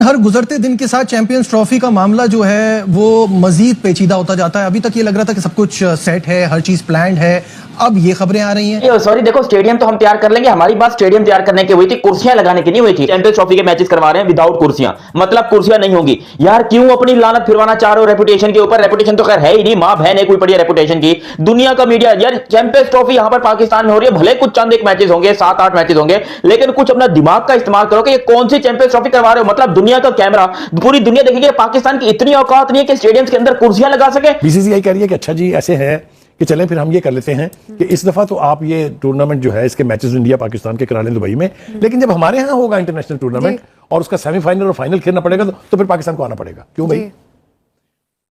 हर गुजरते दिन के साथ चैंपियंस ट्रॉफी का मामला जो है वो मजीद पेचीदा होता जाता है। अभी तक ये लग रहा था कि सब कुछ सेट है, हर चीज प्लान्ड है, अब ये खबरें आ रही हैं। सॉरी देखो, स्टेडियम तो हम तैयार कर लेंगे, हमारी बात स्टेडियम तैयार करने की हुई थी, कुर्सियां लगाने की नहीं हुई थी। चैंपियंस ट्रॉफी के मैचेस करवा रहे हैं विदाउट कुर्सियां, मतलब कुर्सियां नहीं होंगी। यार क्यों अपनी लानत फिरवाना चाह रहे हो रेपुटेशन के ऊपर? रेपुटेशन तो खैर है ही नहीं, मां बहन है कोई बढ़िया रेपुटेशन की। दुनिया का मीडिया, यार चैंपियंस ट्रॉफी यहां पर पाकिस्तान में हो रही है, भले कुछ चंद एक मैचेस होंगे, 7-8 मैचेस होंगे, लेकिन कुछ अपना दिमाग का इस्तेमाल करो कि ये कौन सी चैंपियंस ट्रॉफी करवा रहे हो। मतलब दुनिया का कैमरा, पूरी दुनिया देखेगी, पाकिस्तान की इतनी औकात नहीं है कि स्टेडियम के अंदर कुर्सियां लगा सके। बीसीसीआई कह रही है कि अच्छा जी ऐसे है कि चलें फिर हम ये कर लेते हैं कि इस दफा तो आप ये टूर्नामेंट जो है इसके मैचेस इंडिया पाकिस्तान के करा लें दुबई में, लेकिन जब हमारे यहाँ होगा इंटरनेशनल टूर्नामेंट और उसका सेमीफाइनल और फाइनल खेलना पड़ेगा तो फिर पाकिस्तान को आना पड़ेगा। क्यों भाई?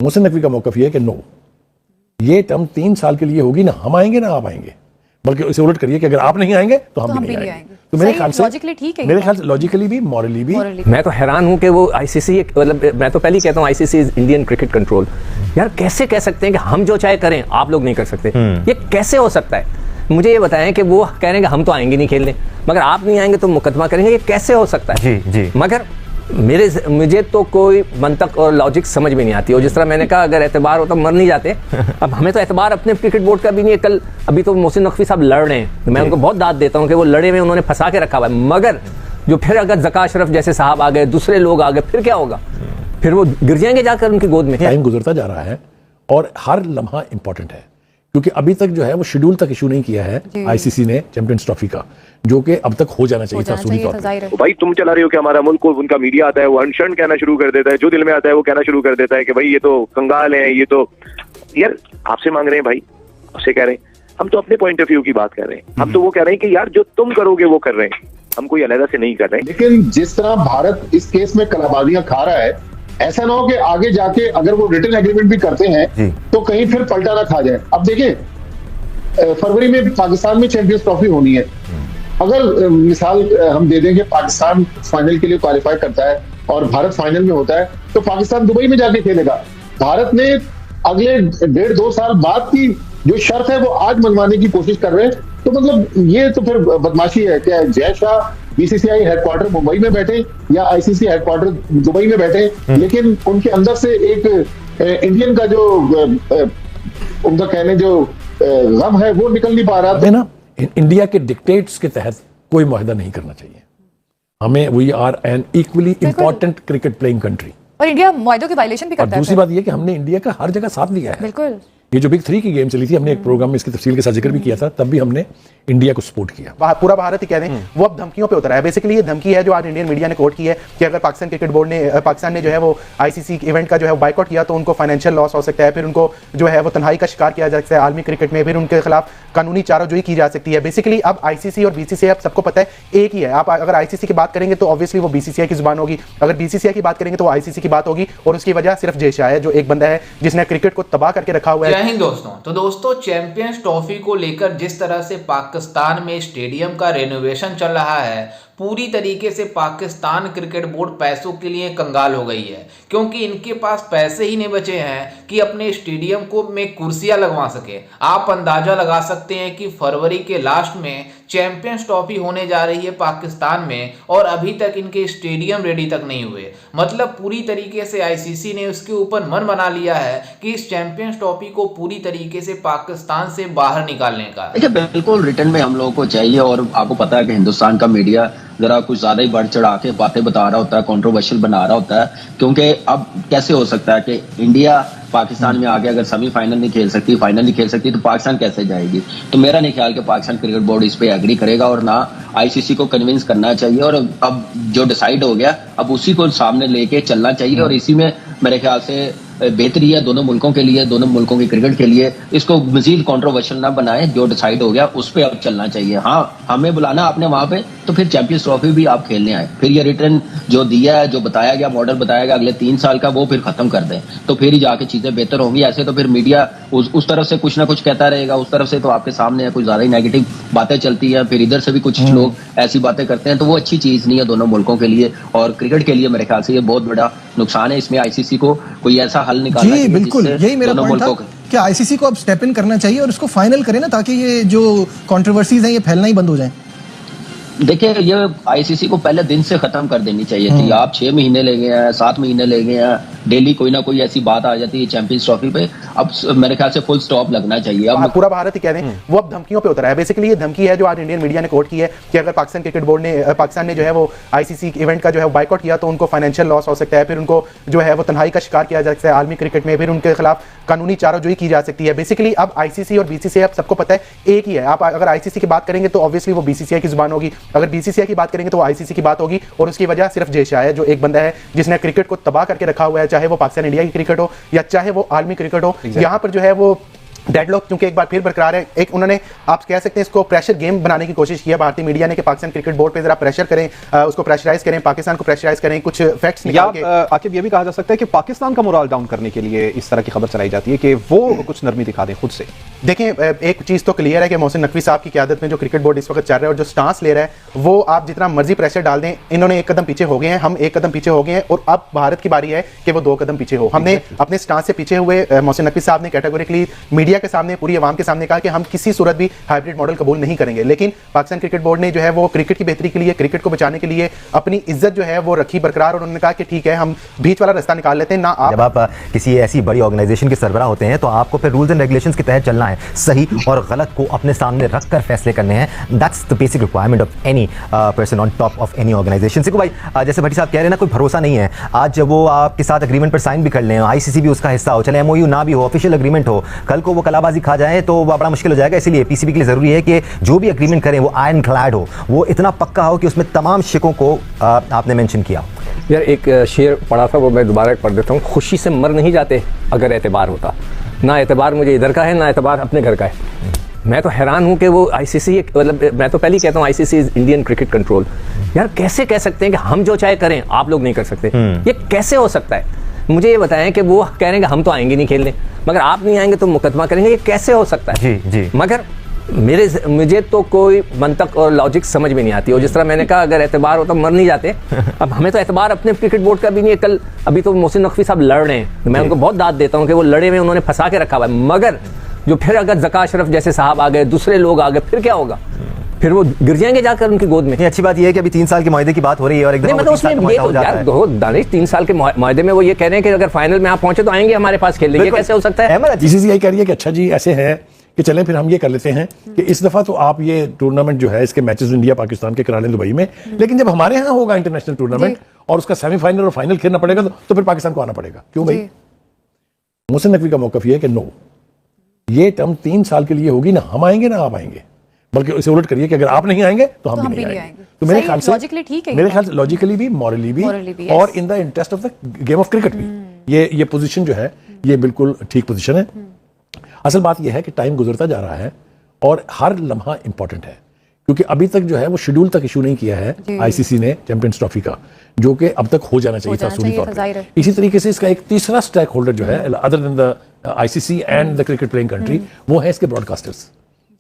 मोहसिन नकवी का मौकफ ये है कि नो, ये टर्म 3 साल के लिए होगी, ना हम आएंगे ना आप आएंगे, बल्कि इसे उलट करिए कि अगर आप नहीं आएंगे तो हम भी नहीं आएंगे। तो मेरे ख्याल से लॉजिकली भी मॉरली भी मैं तो हैरान हूं कि वो आईसीसी, मतलब मैं तो पहले ही कहता हूं ICC is Indian cricket control. यार कैसे कह सकते हैं कि हम जो चाहे करें आप लोग नहीं कर सकते? ये कैसे हो सकता है? मुझे ये बताएं कि वो कह रहे हैं कि हम तो आएंगे नहीं खेलने, मगर आप नहीं आएंगे तो मुकदमा करेंगे, ये कैसे हो सकता है? जी। मगर मुझे तो कोई मंतक और लॉजिक समझ में नहीं आती। और जिस तरह मैंने कहा अगर एतबार हो तो मर नहीं जाते। अब हमें तो एतबार अपने क्रिकेट बोर्ड का भी नहीं है। कल अभी तो मोहसिन नकवी साहब लड़ रहे हैं, मैं उनको बहुत दाद देता हूँ कि वो लड़े में उन्होंने फंसा के रखा हुआ है, मगर जो फिर अगर ज़का अशरफ जैसे साहब आ गए, दूसरे लोग आ गए, फिर क्या होगा? फिर वो गिर जाएंगे जाकर उनकी गोद में। टाइम गुजरता जा रहा है और हर लम्हा इंपॉर्टेंट है, क्योंकि अभी तक जो है वो शेड्यूल तक इशू नहीं किया है आईसीसी ने चैंपियंस ट्रॉफी का, जो कि अब तक हो जाना चाहिए था सूरी तौर पे। भाई तुम चला रही हो कि हमारा मुल्क को, उनका मीडिया आता है वो अनशन कहना शुरू कर देता है, जो दिल में आता है वो कहना शुरू कर देता है कि भाई ये तो कंगाल है, ये तो। यार आपसे मांग रहे हैं भाई, आपसे कह रहे हैं, हम तो अपने पॉइंट ऑफ व्यू की बात कर रहे हैं। हम तो वो कह रहे हैं कि यार जो तुम करोगे वो कर रहे हैं, हम कोई अलग से नहीं कर रहे हैं। लेकिन जिस तरह भारत इस केस में कलाबाजियां खा रहा है, ऐसा ना हो कि आगे जाके अगर वो रिटन एग्रीमेंट भी करते हैं तो कहीं फिर पलटा ना खा जाए। अब देखिए फरवरी में पाकिस्तान में चैंपियंस ट्रॉफी होनी है, अगर मिसाल हम दे दें कि पाकिस्तान फाइनल के लिए क्वालिफाई करता है और भारत फाइनल में होता है, तो पाकिस्तान दुबई में जाके खेलेगा। भारत ने अगले 1.5-2 साल बाद की जो शर्त है वो आज मनवाने की कोशिश कर रहे हैं, तो मतलब ये तो फिर बदमाशी है। क्या जय शाह बीसीसीआई हेडक्वार्टर मुंबई में बैठे या आईसीसी हेडक्वार्टर दुबई में बैठे, लेकिन उनके अंदर से एक इंडियन का जो उनका कहने जो गम है वो निकल नहीं पा रहा था ना। इंडिया के डिक्टेट्स के तहत कोई मुआहदा नहीं करना चाहिए हमें। We are an equally important cricket playing country, और इंडिया मुआहदों की वायलेशन भी करता है। दूसरी बात यह कि हमने इंडिया का हर जगह साथ लिया है। बिल्कुल। ये जो बिग 3 की गेम चली थी, हमने एक प्रोग्राम में इसकी तफसील के साथ जिक्र भी किया था, तब भी हमने इंडिया को सपोर्ट किया। पूरा भारत ही कह दें वो अब धमकियों पे उतरा है। बेसिकली ये धमकी है जो आज इंडियन मीडिया ने कोट की है कि अगर पाकिस्तान क्रिकेट बोर्ड ने, पाकिस्तान ने जो है वो आईसीसी इवेंट का जो है बाइकआउट किया तो उनको फाइनेंशियल लॉस हो सकता है, फिर उनको जो है वो तन्हाई का शिकार किया जा सकता है आलमी क्रिकेट में, फिर उनके खिलाफ कानूनी चाराजोई की जा सकती है। बेसिकली अब आईसीसी और बीसीसीआई अब सबको पता है एक ही है। आप अगर आईसीसी की बात करेंगे तो ऑब्वियसली वो बीसीसीआई की जुबान होगी, अगर बीसीसीआई की बात करेंगे तो वो आईसीसी की बात होगी, और उसकी वजह सिर्फ जय शाह है, जो एक बंदा है जिसने क्रिकेट को तबाह करके रखा हुआ है। जय हिंद दोस्तों। तो दोस्तों चैंपियंस ट्रॉफी को लेकर जिस तरह से पाकिस्तान में स्टेडियम का रेनोवेशन चल रहा है, पूरी तरीके से पाकिस्तान क्रिकेट बोर्ड पैसों के लिए कंगाल हो गई है, क्योंकि इनके पास पैसे ही नहीं बचे हैं कि अपने स्टेडियम को में कुर्सियां लगवा सके। आप अंदाजा लगा सकते हैं कि फरवरी के लास्ट में चैंपियंस ट्रॉफी होने जा रही है पाकिस्तान में, और अभी तक इनके स्टेडियम रेडी तक नहीं हुए। मतलब पूरी तरीके से आईसीसी ने उसके ऊपर मन बना लिया है कि इस चैंपियंस ट्रॉफी को पूरी तरीके से पाकिस्तान से बाहर निकालने का। बिल्कुल रिटर्न में हम लोगों को चाहिए, और आपको पता है कि हिंदुस्तान का मीडिया जरा कुछ ज्यादा ही बढ़ चढ़ा के बातें बता रहा होता है, कंट्रोवर्शियल बना रहा होता है, क्योंकि अब कैसे हो सकता है कि इंडिया पाकिस्तान में आगे अगर सेमीफाइनल नहीं खेल सकती, फाइनल नहीं खेल सकती, तो पाकिस्तान कैसे जाएगी? तो मेरा नहीं ख्याल कि पाकिस्तान क्रिकेट बोर्ड इस पे एग्री करेगा, और ना आईसीसी को कन्विंस करना चाहिए, और अब जो डिसाइड हो गया अब उसी को सामने लेके चलना चाहिए, और इसी में मेरे ख्याल से बेहतरी है दोनों मुल्कों के लिए, दोनों मुल्कों की क्रिकेट के लिए। इसको मजीद कंट्रोवर्शियल ना बनाए, जो डिसाइड हो गया उस पर अब चलना चाहिए। हाँ, हमें बुलाना आपने वहां पे तो फिर चैंपियंस ट्रॉफी भी आप खेलने आए, फिर ये रिटर्न जो दिया है, जो बताया गया मॉडल बताया गया अगले 3 साल का, वो फिर खत्म कर दें, तो फिर ही जाके चीजें बेहतर होंगी। ऐसे तो फिर मीडिया उस तरफ से कुछ ना कुछ कहता रहेगा, उस तरफ से तो आपके सामने कुछ ज्यादा ही नेगेटिव बातें चलती है, फिर इधर से भी कुछ लोग ऐसी बातें करते हैं, तो वो अच्छी चीज नहीं है दोनों मुल्कों के लिए, और क्रिकेट के लिए मेरे ख्याल से ये बहुत बड़ा नुकसान है। इसमें आईसीसी को कोई ऐसा हल निकालना चाहिए। बिल्कुल, यही मेरा पॉइंट था कि आईसीसी को अब स्टेप इन करना चाहिए और इसको फाइनल करें ना, ताकि ये जो कंट्रोवर्सीज हैं ये फैलना ही बंद हो जाए। देखिए, ये आईसीसी को पहले दिन से खत्म कर देनी चाहिए थी। आप 6 महीने ले गए हैं, 7 महीने ले गए हैं, डेली कोई ना कोई ऐसी बात आ जाती है चैंपियंस ट्रॉफी पे। अब मेरे ख्याल से फुल स्टॉप लगना चाहिए। अब पूरा भारत ही कह दें वो अब धमकियों पे उतरा है। बेसिकली ये धमकी है जो आज इंडियन मीडिया ने कोट की है कि अगर पाकिस्तान क्रिकेट बोर्ड ने पाकिस्तान ने जो है वो आईसीसी इवेंट का जो है बाइकआउट किया तो उनको फाइनेंशियल लॉस हो सकता है, फिर उनको जो है वो तन्हाई का शिकार किया जा सकता है आलमी क्रिकेट में, फिर उनके खिलाफ कानूनी चाराजोई की जा सकती है। बेसिकली अब आईसीसी और बीसीसीआई अब सबको पता है एक ही है। आप अगर आईसीसी की बात करेंगे तो ऑब्वियसली वो बीसीसीआई की जुबान होगी, अगर बीसीसीआई की बात करेंगे तो आईसीसी की बात होगी। और उसकी वजह सिर्फ जय शाह है, जो एक बंदा है जिसने क्रिकेट को तबाह करके रखा हुआ है, चाहे वो पाकिस्तान इंडिया की क्रिकेट हो या चाहे वो आलमी क्रिकेट हो। यहाँ पर जो है वो डेडलॉक क्योंकि एक बार फिर बरकरार है। एक उन्होंने आप कह सकते हैं इसको प्रेशर गेम बनाने की कोशिश की है भारतीय मीडिया ने कि पाकिस्तान क्रिकेट बोर्ड पे जरा प्रेशर करें, उसको प्रेशराइज करें, पाकिस्तान को प्रेशराइज करें, कुछ फैक्ट्स निकाल के। आकिब ये भी कहा जा सकता है कि पाकिस्तान का मोरल डाउन करने के लिए इस तरह की खबर चलाई जाती है कि वो कुछ नरमी दिखा दें खुद से। देखिए, एक चीज तो क्लियर है कि मोहसिन नकवी साहब की क़यादत में जो क्रिकेट बोर्ड इस वक्त चल रहा है और जो स्टांस ले रहा है वो आप जितना मर्जी प्रेशर डाल दें, इन्होंने एक कदम पीछे हो गए हैं, हम एक कदम पीछे हो गए हैं और अब भारत की बारी है कि वो 2 कदम पीछे हो। हमने अपने स्टांस से पीछे हुए। मोहसिन नकवी साहब ने कैटेगोरिकली मीडिया के सामने, पूरी आवाम के सामने कहा कि हम किसी सूरत भी हाइब्रिड मॉडल कबूल नहीं करेंगे। लेकिन पाकिस्तान क्रिकेट बोर्ड ने जो है वो क्रिकेट की बेहतरी के लिए, क्रिकेट को बचाने के लिए अपनी इज्जत जो है वो रखी बरकरार और उन्होंने कहा कि ठीक है हम बीच वाला रास्ता निकाल लेते हैं ना। जब आप किसी ऐसी बड़ी ऑर्गेनाइजेशन के सरबराह होते हैं तो आपको फिर रूल्स एंड रेगुलेशंस के तहत चलना है, सही और गलत को अपने सामने रखकर फैसले करने हैं। That's the basic requirement of any person on top of any organisation. देखो भाई, जैसे भट्टी साहब कह रहे हैं ना, कोई भरोसा नहीं है। आज जब वो आपके साथ एग्रीमेंट पर साइन भी कर लें, आईसीसी भी उसका हिस्सा हो, चले एमओयू ना भी हो, ऑफिशियल एग्रीमेंट हो, कल को वो कलाबाजी खा जाए तो बड़ा मुश्किल हो जाएगा। इसलिए पीसीबी के लिए जरूरी है कि जो भी एग्रीमेंट करें वो आयरन क्लैड हो, वो इतना पक्का हो कि उसमें तमाम शिकों को आपने मेंशन किया। यार एक शेर पढ़ा था, वो मैं दोबारा पढ़ देता हूँ। खुशी से मर नहीं जाते अगर एतबार होता। ना एतबार मुझे इधर का है, ना एतबार अपने घर का है। मैं तो हैरान हूँ कि वो आईसीसी, मतलब मैं तो पहले ही कहता हूँ ICC is Indian cricket control. यार कैसे कह सकते हैं कि हम जो चाहे करें आप लोग नहीं कर सकते? ये कैसे हो सकता है? मुझे ये बताएं कि वो कह रहे हैं कि हम तो आएंगे नहीं खेलने, मगर आप नहीं आएंगे तो मुकदमा करेंगे। ये कैसे हो सकता है? जी। मगर मुझे तो कोई मंतक और लॉजिक समझ में नहीं आती। और जिस तरह मैंने कहा अगर एतबार हो तो मर नहीं जाते, अब हमें तो एतबार अपने क्रिकेट बोर्ड का भी नहीं है। कल अभी तो मोहसिन नकवी साहब लड़ रहे हैं, मैं उनको बहुत दाद देता हूँ कि वो लड़े में उन्होंने फंसा के रखा हुआ है। मगर जो फिर अगर ज़का अशरफ जैसे साहब आ गए, दूसरे लोग आ गए, फिर क्या होगा? फिर वो गिर जाएंगे जाकर उनकी गोद में। अच्छी बात यह है कि अभी 3 साल के मुआहदे की बात हो रही है और एकदम मतलब उसमें ये तो यार दानिश 3 साल के मुआहदे में वो ये कह रहे हैं कि अगर फाइनल में आप पहुंचे तो आएंगे हमारे पास खेलने। ये कैसे हो सकता है? बीसीसीआई कह रही है कि अच्छा जी ऐसे है कि चलें फिर हम ये कर लेते हैं कि इस दफा तो आप ये टूर्नामेंट जो है इसके मैचेस इंडिया पाकिस्तान के करा लें दुबई में, लेकिन जब हमारे यहाँ होगा इंटरनेशनल टूर्नामेंट और उसका सेमीफाइनल और फाइनल खेलना पड़ेगा तो फिर पाकिस्तान को आना पड़ेगा। क्यों भाई? मोहसिन नकवी का मौकफ ये है कि नो, ये टर्म 3 साल के लिए होगी, ना हम आएंगे ना आप आएंगे, बल्कि इसे उलट करिए कि अगर आप नहीं आएंगे तो हम भी नहीं आएंगे। तो मेरे ख्याल से लॉजिकली भी, मॉरली भी और in the interest of the game of cricket भी ये पोजीशन जो है ये बिल्कुल ठीक पोजीशन है। असल बात यह है कि टाइम गुजरता जा रहा है और हर लम्हा इंपॉर्टेंट है, क्योंकि अभी तक जो है वो शेड्यूल तक इशू नहीं किया है आईसीसी ने चैंपियंस ट्रॉफी का, जो कि अब तक हो जाना चाहिए था सूरी तौर पे। इसी तरीके से इसका एक तीसरा स्टेक होल्डर जो है other than the ICC and the cricket playing country, वो है इसके ब्रॉडकास्टर्स,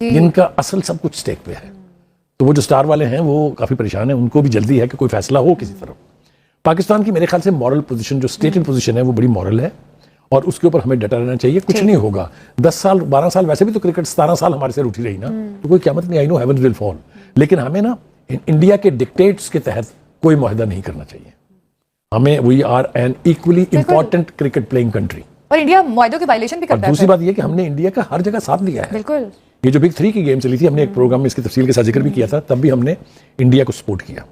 जिनका असल सब कुछ स्टेक पे है। तो वो जो स्टार वाले हैं वो काफी परेशान है, उनको भी जल्दी है कि कोई फैसला हो किसी तरफ। पाकिस्तान की मेरे ख्याल से मॉरल पोजीशन, जो स्टेटेड पोजीशन है, वो बड़ी मॉरल है और उसके ऊपर हमें डटा रहना चाहिए। कुछ नहीं होगा, 10 साल 12 साल, वैसे भी तो क्रिकेट 17 साल हमारे से उठी रही ना, तो कोई क़यामत नहीं आई, नो हेवन विल फॉल। लेकिन हमें ना इंडिया के डिक्टेट्स के तहत कोई मुआहदा नहीं करना चाहिए। हमें we are an equally important cricket playing country और इंडिया मुआहदों के वायलेशन भी करता है। दूसरी बात यह कि हमने इंडिया का हर जगह साथ लिया है। बिल्कुल, ये जो बिग 3 की गेम चली थी, हमने एक प्रोग्राम में इसकी तफसील के साथ जिक्र भी किया था, तब भी हमने इंडिया को सपोर्ट किया।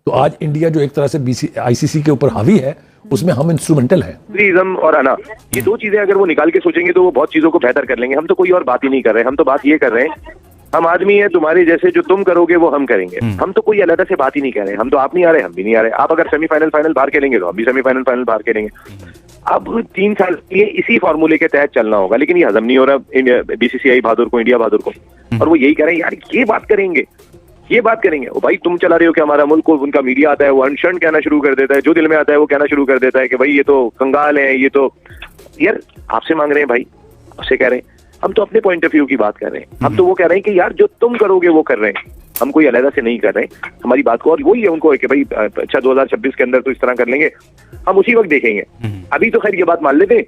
तो आज इंडिया जो एक तरह से आईसीसी के ऊपर हावी है, उसमें हम इंस्ट्रूमेंटल है। और आना, ये 2 चीजें अगर वो निकाल के सोचेंगे तो वो बहुत चीजों को बेहतर कर लेंगे। हम तो कोई और बात ही नहीं कर रहे, हम तो बात ये कर रहे हैं हम आदमी है तुम्हारे जैसे, जो तुम करोगे वो हम करेंगे। हम तो कोई अलग से बात ही नहीं कर रहे। हम तो आप नहीं आ रहे, हम भी नहीं आ रहे। आप अगर सेमीफाइनल फाइनल बाहर खेलेंगे तो हम भी सेमीफाइनल फाइनल बाहर खेलेंगे। अब 3 साल के लिए इसी फॉर्मूले के तहत चलना होगा, लेकिन ये हजम नहीं हो रहा बीसीसीआई बहादुर को, इंडिया बहादुर को। और वो यही कह रहे हैं यार ये बात करेंगे, ये बात करेंगे। ओ भाई तुम चला रहे हो कि हमारा मुल्क को, उनका मीडिया आता है वो अनशन कहना शुरू कर देता है, जो दिल में आता है वो कहना शुरू कर देता है कि भाई ये तो कंगाल है, ये तो यार आपसे मांग रहे हैं भाई, आपसे कह रहे हैं। हम तो अपने पॉइंट ऑफ व्यू की बात कर रहे हैं। हम तो वो कह रहे हैं कि यार जो तुम करोगे वो कर रहे हैं, हम कोई अलग से नहीं कर रहे हमारी बात को। और वही है उनको कि भाई अच्छा 2026 के अंदर तो इस तरह कर लेंगे, हम उसी वक्त देखेंगे। अभी तो खैर ये बात मान लेते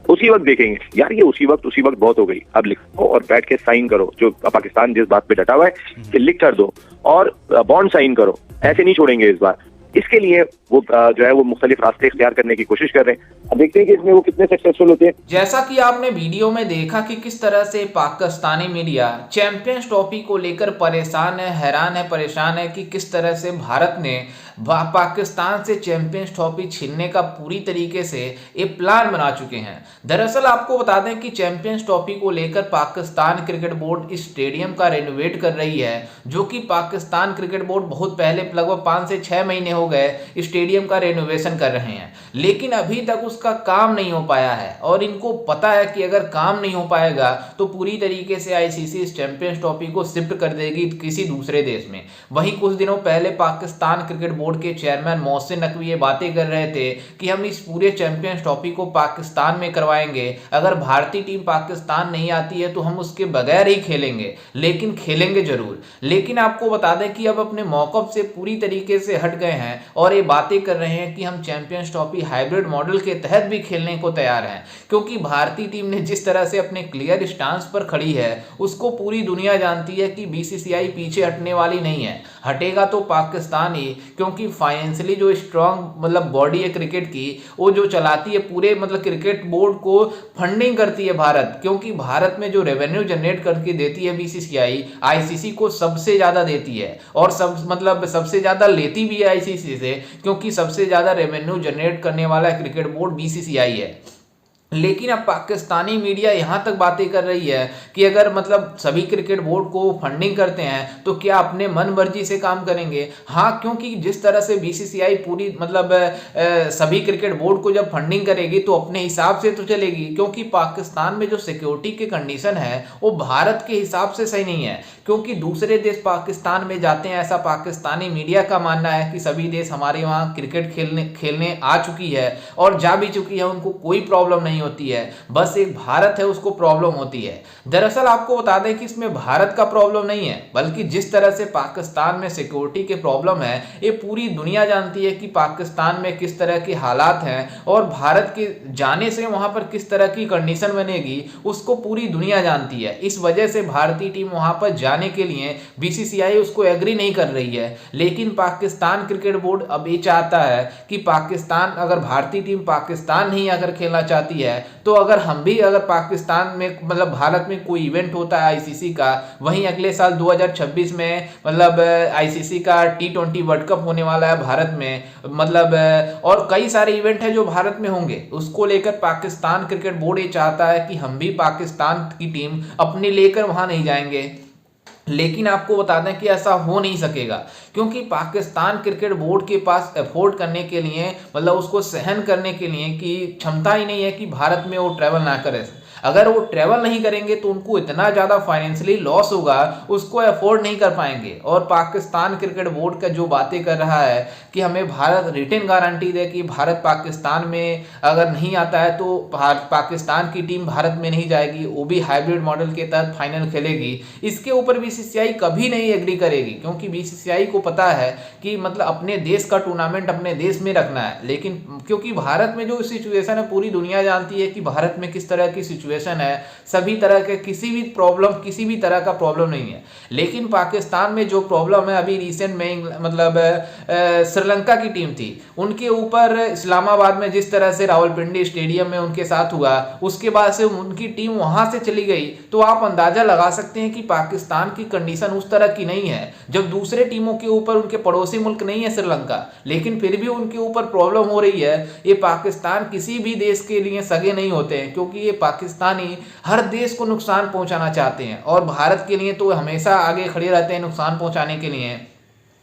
उसी वक्त देखेंगे। यार ये उसी वक्त बहुत हो गई, अब लिखो और बैठ के साइन करो। जो पाकिस्तान जिस बात पे डटा हुआ है कि लिख कर दो और बॉन्ड साइन करो, ऐसे नहीं छोड़ेंगे इस बार। इसके लिए वो जो है वो मुख्तलिफ रास्ते इख्तियार करने की कोशिश कर रहे हैं। अब देखते हैं कि इसमें वो कितने सक्सेसफुल होते हैं। जैसा कि आपने वीडियो में देखा कि किस तरह से पाकिस्तानी मीडिया चैंपियंस ट्रॉफी को लेकर परेशान है, हैरान है, परेशान है कि किस तरह से भारत ने पाकिस्तान से चैंपियंस ट्रॉफी छीनने का पूरी तरीके से एक प्लान बना चुके हैं। दरअसल आपको बता दें कि चैंपियंस ट्रॉफी को लेकर पाकिस्तान क्रिकेट बोर्ड इस स्टेडियम का रेनोवेट कर रही है, जो कि पाकिस्तान क्रिकेट बोर्ड बहुत पहले लगभग 5 से 6 महीने हो गए स्टेडियम का रेनोवेशन कर रहे हैं, लेकिन अभी तक उसका काम नहीं हो पाया है। और इनको पता है कि अगर काम नहीं हो पाएगा तो पूरी तरीके से आईसीसी इस चैंपियंस ट्रॉफी को शिफ्ट कर देगी किसी दूसरे देश में। वहीं कुछ दिनों पहले पाकिस्तान क्रिकेट बोर्ड के चेयरमैन मोहसिन नकवी ये बातें कर रहे थे कि हम इस पूरे चैंपियंस ट्रॉफी को पाकिस्तान में करवाएंगे, अगर भारतीय टीम पाकिस्तान नहीं आती है तो हम उसके बगैर ही खेलेंगे, लेकिन खेलेंगे जरूर। लेकिन आपको बता दें कि अब अपने मौकफ से पूरी तरीके से हट गए हैं और ये बातें कर रहे हैं कि हम चैंपियंस ट्रॉफी हाइब्रिड मॉडल के तहत भी खेलने को तैयार हैं, क्योंकि भारतीय टीम ने जिस तरह से अपने क्लियर स्टांस पर खड़ी है उसको पूरी दुनिया जानती है कि बीसीसीआई पीछे हटने वाली नहीं है। हटेगा तो पाकिस्तान ही, क्योंकि फाइनेंशियली जो स्ट्रांग बॉडी है क्रिकेट की, वो जो चलाती है पूरे क्रिकेट बोर्ड को फंडिंग करती है भारत, क्योंकि भारत में जो रेवेन्यू जनरेट करके देती है बीसीसीआई आईसीसी को सबसे ज्यादा देती है और सबसे ज्यादा लेती भी है आईसीसी से, क्योंकि सबसे ज्यादा रेवेन्यू जनरेट करने वाला क्रिकेट बोर्ड बीसीसीआई है। लेकिन अब पाकिस्तानी मीडिया यहां तक बातें कर रही है कि अगर सभी क्रिकेट बोर्ड को फंडिंग करते हैं तो क्या अपने मन मर्जी से काम करेंगे? हाँ, क्योंकि जिस तरह से बीसीसीआई पूरी सभी क्रिकेट बोर्ड को जब फंडिंग करेगी तो अपने हिसाब से तो चलेगी, क्योंकि पाकिस्तान में जो सिक्योरिटी की कंडीशन है वो भारत के हिसाब से सही नहीं है, क्योंकि दूसरे देश पाकिस्तान में जाते हैं, ऐसा पाकिस्तानी मीडिया का मानना है कि सभी देश हमारे वहाँ क्रिकेट खेलने आ चुकी है और जा भी चुकी है, उनको कोई प्रॉब्लम नहीं होती है, बस एक भारत है उसको प्रॉब्लम होती है। दरअसल आपको बता दें कि इसमें भारत का प्रॉब्लम नहीं है, बल्कि जिस तरह से पाकिस्तान में सिक्योरिटी के प्रॉब्लम है ये पूरी दुनिया जानती है कि पाकिस्तान में किस तरह के हालात हैं और भारत के जाने से वहां पर किस तरह की कंडीशन बनेगी उसको पूरी दुनिया जानती है। इस वजह से भारतीय टीम वहां पर जाने के लिए बीसीसीआई उसको एग्री नहीं कर रही है। लेकिन पाकिस्तान क्रिकेट बोर्ड अब ये चाहता है कि पाकिस्तान, अगर भारतीय टीम पाकिस्तान नहीं आकर खेलना चाहती है तो अगर हम भी पाकिस्तान में भारत में कोई इवेंट होता है आईसीसी का, वहीं अगले साल 2026 में आईसीसी का T20 वर्ल्ड कप होने वाला है भारत में, और कई सारे इवेंट है जो भारत में होंगे, उसको लेकर पाकिस्तान क्रिकेट बोर्ड ये चाहता है कि हम भी पाकिस्तान की टीम अपनी लेकर वहां नहीं जाएंगे। लेकिन आपको बता दें कि ऐसा हो नहीं सकेगा, क्योंकि पाकिस्तान क्रिकेट बोर्ड के पास अफोर्ड करने के लिए उसको सहन करने के लिए की क्षमता ही नहीं है कि भारत में वो ट्रैवल ना करे। अगर वो ट्रैवल नहीं करेंगे तो उनको इतना ज़्यादा फाइनेंशियली लॉस होगा, उसको अफोर्ड नहीं कर पाएंगे। और पाकिस्तान क्रिकेट बोर्ड का जो बातें कर रहा है कि हमें भारत रिटन गारंटी दे कि भारत पाकिस्तान में अगर नहीं आता है तो पाकिस्तान की टीम भारत में नहीं जाएगी, वो भी हाइब्रिड मॉडल के तहत फाइनल खेलेगी, इसके ऊपर बीसीसीआई कभी नहीं एग्री करेगी, क्योंकि बीसीसीआई को पता है कि अपने देश का टूर्नामेंट अपने देश में रखना है। लेकिन क्योंकि भारत में जो सिचुएशन है पूरी दुनिया जानती है कि भारत में किस तरह की सिचुएशन है, सभी तरह के किसी भी तरह का प्रॉब्लम नहीं है। लेकिन पाकिस्तान में जो प्रॉब्लम है, अभी रिसेंट में श्रीलंका की टीम थी, उनके ऊपर इस्लामाबाद में जिस तरह से रावलपिंडी स्टेडियम में उनके साथ हुआ, उसके बाद से उनकी टीम वहां से चली गई, तो आप अंदाजा लगा सकते हैं कि पाकिस्तान की कंडीशन उस तरह की नहीं है। जब दूसरे टीमों के ऊपर, उनके पड़ोसी मुल्क नहीं है श्रीलंका, लेकिन फिर भी उनके ऊपर प्रॉब्लम हो रही है, ये पाकिस्तान किसी भी देश के लिए सगे नहीं होते हैं, क्योंकि ये पाकिस्तानी हर देश को नुकसान पहुंचाना चाहते हैं और भारत के लिए तो हमेशा आगे खड़े रहते हैं नुकसान पहुंचाने के लिए।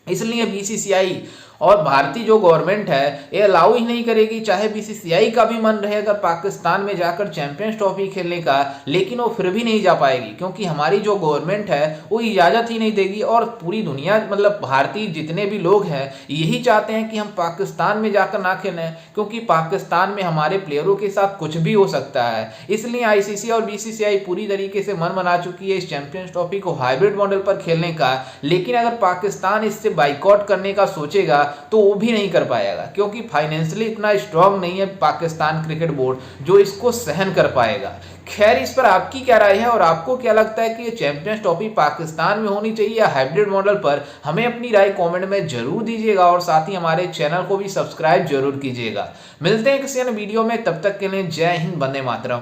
इसलिए बीसीसीआई और भारतीय जो गवर्नमेंट है ये अलाउ ही नहीं करेगी, चाहे बीसीसीआई का भी मन रहे अगर पाकिस्तान में जाकर चैंपियंस ट्रॉफी खेलने का, लेकिन वो फिर भी नहीं जा पाएगी, क्योंकि हमारी जो गवर्नमेंट है वो इजाज़त ही नहीं देगी। और पूरी दुनिया भारतीय जितने भी लोग हैं यही चाहते हैं कि हम पाकिस्तान में जाकर ना खेलें, क्योंकि पाकिस्तान में हमारे प्लेयरों के साथ कुछ भी हो सकता है। इसलिए आईसीसी और बीसीसीआई पूरी तरीके से मन बना चुकी है इस चैंपियंस ट्रॉफी को हाइब्रिड मॉडल पर खेलने का। लेकिन अगर पाकिस्तान इससे बाइकआउट करने का सोचेगा तो वो भी नहीं कर पाएगा, क्योंकि फाइनेंशियली इतना स्ट्रांग नहीं है पाकिस्तान क्रिकेट बोर्ड जो इसको सहन कर पाएगा। खैर, इस पर आपकी क्या राय है और आपको क्या लगता है कि ये चैंपियंस ट्रॉफी पाकिस्तान में होनी चाहिए या हाइब्रिड मॉडल पर? हमें अपनी राय कमेंट में जरूर दीजिएगा और साथ ही हमारे चैनल को भी सब्सक्राइब जरूर कीजिएगा। मिलते हैं किसी अन्य वीडियो में, तब तक के लिए जय हिंद, वंदे मातरम।